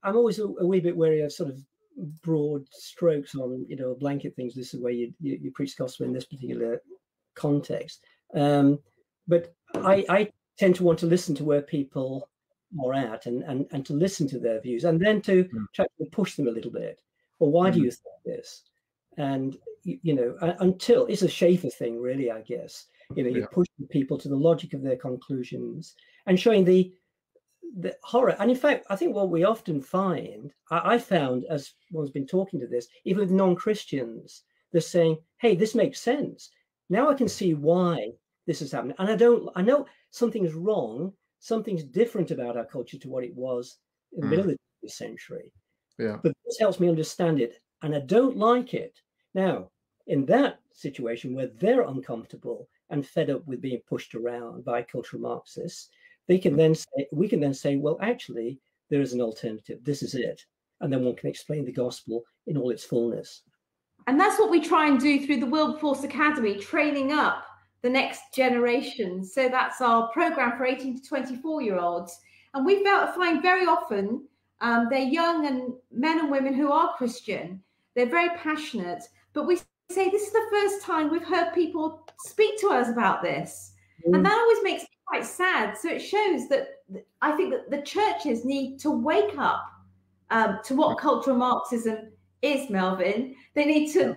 I'm always a wee bit wary of sort of broad strokes on, blanket things. This is where you preach the gospel in this particular context. But I tend to want to listen to where people are at and to listen to their views, and then to try to push them a little bit. Well, why do you think this? And you know, until it's a Schaefer thing, really, I guess. You know, you're pushing people to the logic of their conclusions and showing the horror. And in fact, I think what we often find, I found as one's been talking to this, even with non-Christians, they're saying, hey, this makes sense. Now I can see why this is happening. And I know something's wrong, something's different about our culture to what it was in the middle of the 20th century. Yeah. But this helps me understand it. And I don't like it. Now, in that situation where they're uncomfortable and fed up with being pushed around by cultural Marxists, we can then say, well, actually, there is an alternative. This is it. And then one can explain the gospel in all its fullness. And that's what we try and do through the Wilberforce Academy, training up the next generation. So that's our program for 18 to 24-year-olds. And we find very often they're young and men and women who are Christian. They're very passionate. But we say this is the first time we've heard people speak to us about this. And that always makes me quite sad. So it shows that I think that the churches need to wake up to what cultural Marxism is, Melvin. They need to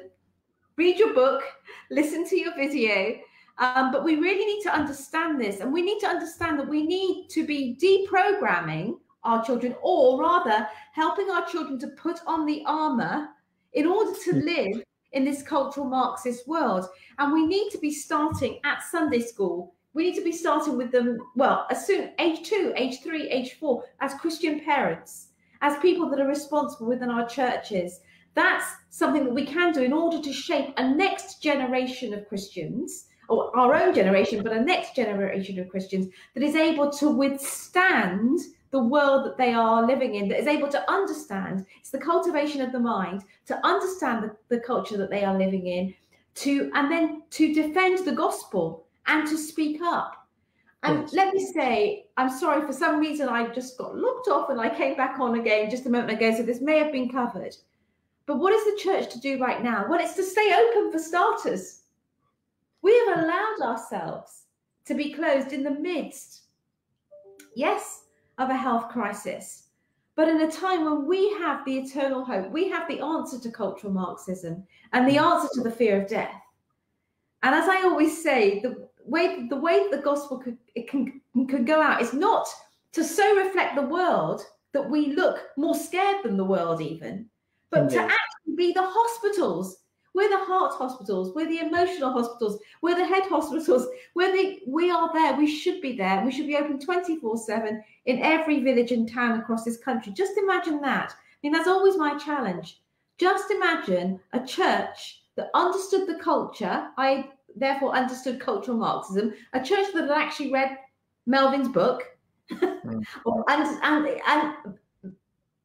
read your book, listen to your video, but we really need to understand this. And we need to understand that we need to be deprogramming our children, or rather helping our children to put on the armor in order to live in this cultural Marxist world. And we need to be starting at Sunday school. We need to be starting with them, well, as soon, age 2, age 3, age 4, as Christian parents, as people that are responsible within our churches. That's something that we can do in order to shape a next generation of Christians, or our own generation, but a next generation of Christians that is able to withstand the world that they are living in, that is able to understand. It's the cultivation of the mind to understand the culture that they are living in, and then to defend the gospel and to speak up. And let me say, I'm sorry, for some reason I just got locked off and I came back on again just a moment ago, so this may have been covered. But what is the church to do right now? Well, it's to stay open for starters. We have allowed ourselves to be closed in the midst, yes, of a health crisis, but in a time when we have the eternal hope, we have the answer to cultural Marxism and the answer to the fear of death. And as I always say, the way the gospel could go out is not to so reflect the world that we look more scared than the world even, but to actually be the hospitals. We're the heart hospitals, we're the emotional hospitals, we're the head hospitals, we are there, we should be there, and we should be open 24/7 in every village and town across this country. Just imagine that. I mean, that's always my challenge. Just imagine a church that understood the culture, I therefore understood cultural Marxism, a church that had actually read Melvin's book and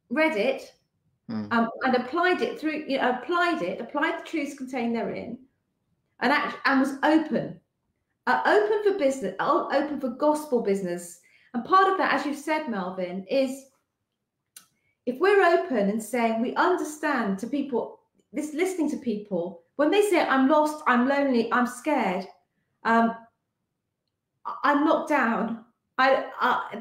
read it, and applied it through, applied the truths contained therein, and was open for business, open for gospel business. And part of that, as you've said, Melvin, is if we're open and saying we understand to people, listening to people, when they say, I'm lost, I'm lonely, I'm scared, I'm locked down,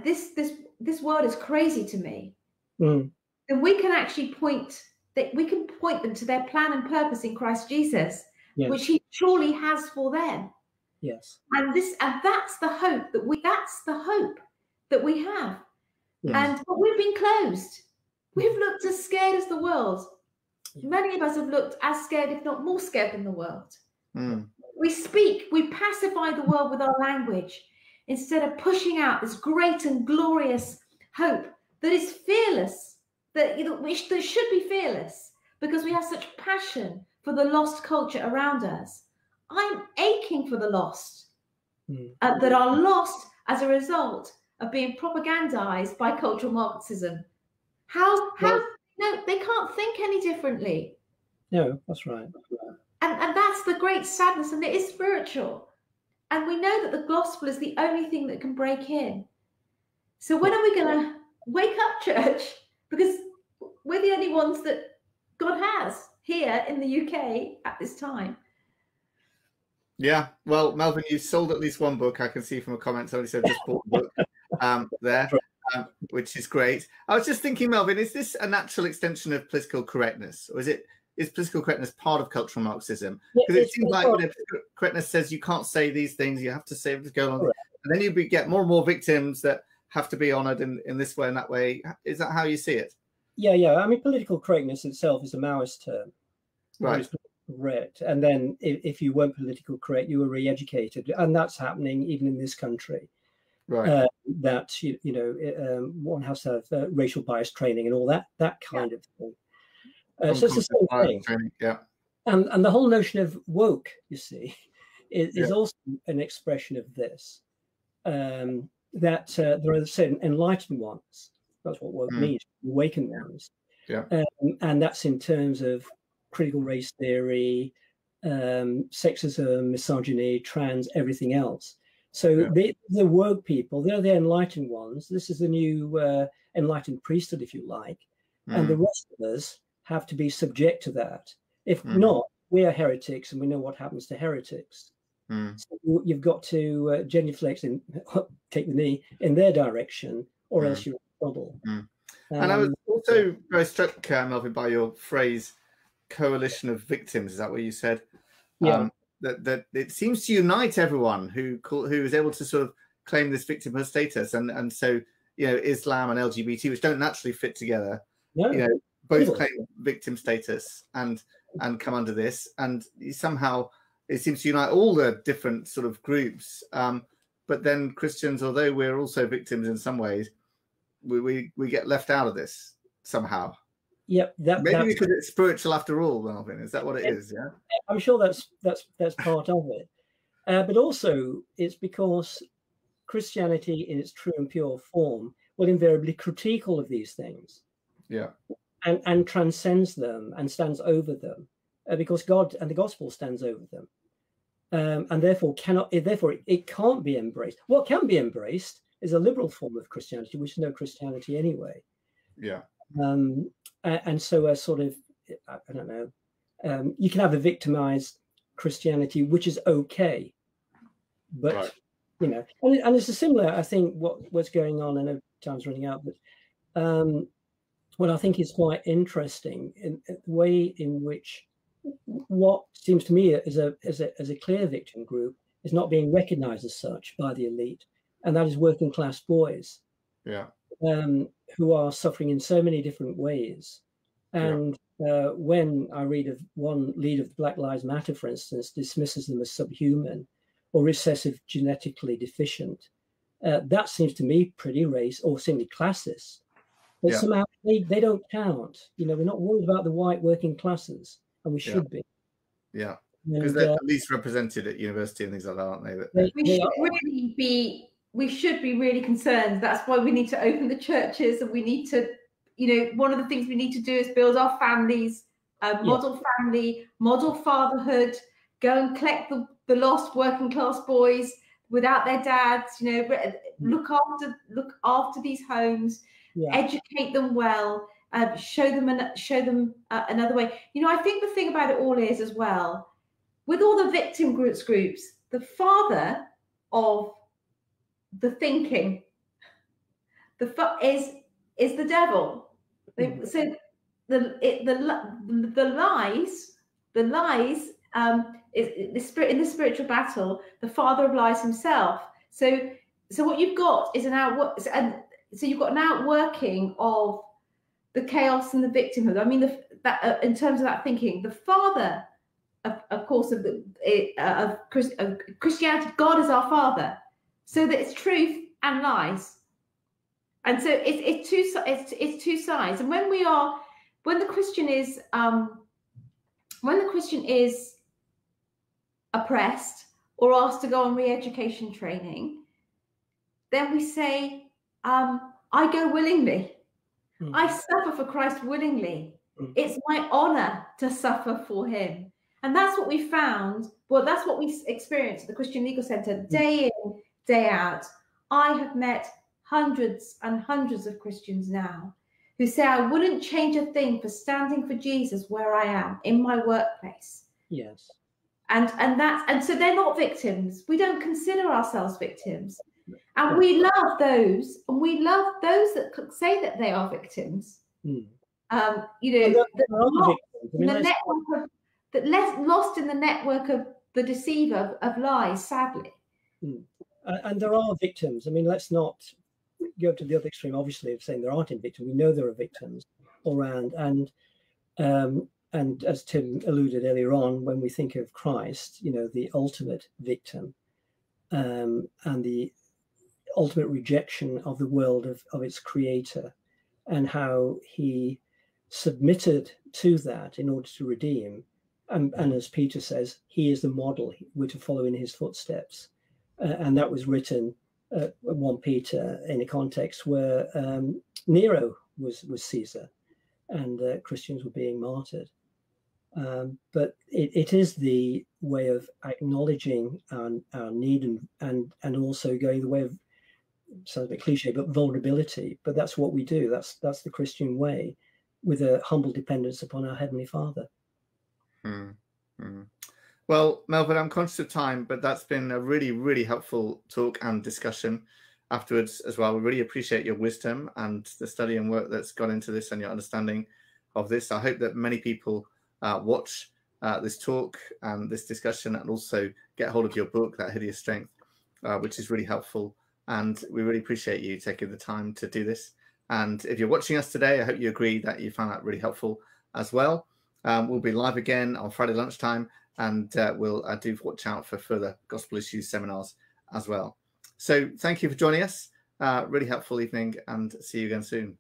this world is crazy to me. Then we can actually point them to their plan and purpose in Christ Jesus, which he surely has for them. Yes. And that's the hope that we have. Yes. But we've been closed. We've looked as scared as the world. Many of us have looked as scared, if not more scared than the world. We pacify the world with our language instead of pushing out this great and glorious hope that is fearless. That should be fearless, because we have such passion for the lost culture around us. I'm aching for the lost that are lost as a result of being propagandized by cultural Marxism. No, they can't think any differently. No, that's right. And that's the great sadness, and it is spiritual. And we know that the gospel is the only thing that can break in. So when are we going to wake up, church? Because we're the only ones that God has here in the UK at this time. Yeah. Well, Melvin, you sold at least one book. I can see from a comment somebody said just bought the book there, which is great. I was just thinking, Melvin, is this a natural extension of political correctness, or is political correctness part of cultural Marxism? Because it seems like political correctness says you can't say these things, you have to say what's going on, and then you get more and more victims that have to be honoured in this way and that way. Is that how you see it? Yeah. I mean, political correctness itself is a Maoist term. Right. Correct. And then if you weren't political correct, you were re-educated. And that's happening even in this country. Right. That, one has to have racial bias training and all that kind of thing. So it's the same thing. Training, yeah. And the whole notion of woke, you see, is also an expression of this. That there are certain enlightened ones. That's what woke means, awakened ones. Yeah. And that's in terms of critical race theory, sexism, misogyny, trans, everything else. So the woke people, they're the enlightened ones. This is the new enlightened priesthood, if you like. And the rest of us have to be subject to that. If not, we are heretics, and we know what happens to heretics. So you've got to genuflect and take the knee in their direction, or else you're in trouble. And I was also very struck, Melvin, by your phrase, coalition of victims. Is that what you said? Yeah. That it seems to unite everyone who is able to sort of claim this victimhood status, and so Islam and LGBT, which don't naturally fit together, both claim victim status and come under this, and somehow it seems to unite all the different sort of groups. But then Christians, although we're also victims in some ways, we get left out of this somehow. Yep, maybe because it's spiritual after all, Melvin. Is that what it is? Yeah, I'm sure that's part of it, but also it's because Christianity, in its true and pure form, will invariably critique all of these things. Yeah, and transcends them and stands over them, because God and the gospel stands over them, and therefore it can't be embraced. What can be embraced is a liberal form of Christianity, which is no Christianity anyway. Yeah. And so a sort of, I don't know, you can have a victimized Christianity, which is okay, but and it's a similar, I think, what's going on. I know time's running out, but what I think is quite interesting in the way in which what seems to me as a clear victim group is not being recognized as such by the elite, and that is working class boys. Yeah. Who are suffering in so many different ways. And when I read of one leader of Black Lives Matter, for instance, dismisses them as subhuman or recessive genetically deficient, that seems to me pretty race or simply classist. But somehow they don't count. We're not worried about the white working classes, and we should be. Yeah, because they're at least represented at university and things like that, aren't they? We should be really concerned. That's why we need to open the churches, and we need to, one of the things we need to do is build our families, model family, model fatherhood, go and collect the lost working class boys without their dads, look after these homes, educate them well, show them another way. I think the thing about it all is as well, with all the victim groups, the father of the thinking, is the devil. So the lies is in the spiritual battle, the father of lies himself. So what you've got is so you've got an outworking of the chaos and the victimhood. I mean, in terms of that thinking, the father, of course, of Christianity, God is our father. So that it's truth and lies, and so it's two sides. And when the Christian is oppressed or asked to go on re-education training, then we say, I go willingly. I suffer for Christ willingly. It's my honor to suffer for him. And that's what we found. Well, that's what we experienced at the Christian Legal Center day in, day out. I have met hundreds and hundreds of Christians now who say, I wouldn't change a thing for standing for Jesus where I am in my workplace. Yes. And so they're not victims. We don't consider ourselves victims. And we love those, that say that they are victims. Mm. You know, lost in the network of the deceiver of lies, sadly. Mm. And there are victims. I mean, let's not go to the other extreme, obviously, of saying there aren't any victims. We know there are victims all around. And as Tim alluded earlier on, when we think of Christ, you know, the ultimate victim, and the ultimate rejection of the world of its creator, and how he submitted to that in order to redeem. And as Peter says, he is the model. We're to follow in his footsteps. And that was written 1 Peter in a context where Nero was Caesar, and Christians were being martyred. But it is the way of acknowledging our need and also going the way of, sounds a bit cliche, but vulnerability. But that's what we do. That's the Christian way, with a humble dependence upon our Heavenly Father. Well, Melvin, I'm conscious of time, but that's been a really, really helpful talk and discussion afterwards as well. We really appreciate your wisdom and the study and work that's gone into this and your understanding of this. I hope that many people watch this talk and this discussion, and also get hold of your book, That Hideous Strength, which is really helpful. And we really appreciate you taking the time to do this. And if you're watching us today, I hope you agree that you found that really helpful as well. We'll be live again on Friday lunchtime, and we'll do watch out for further gospel issues seminars as well. So thank you for joining us. Really helpful evening, and see you again soon.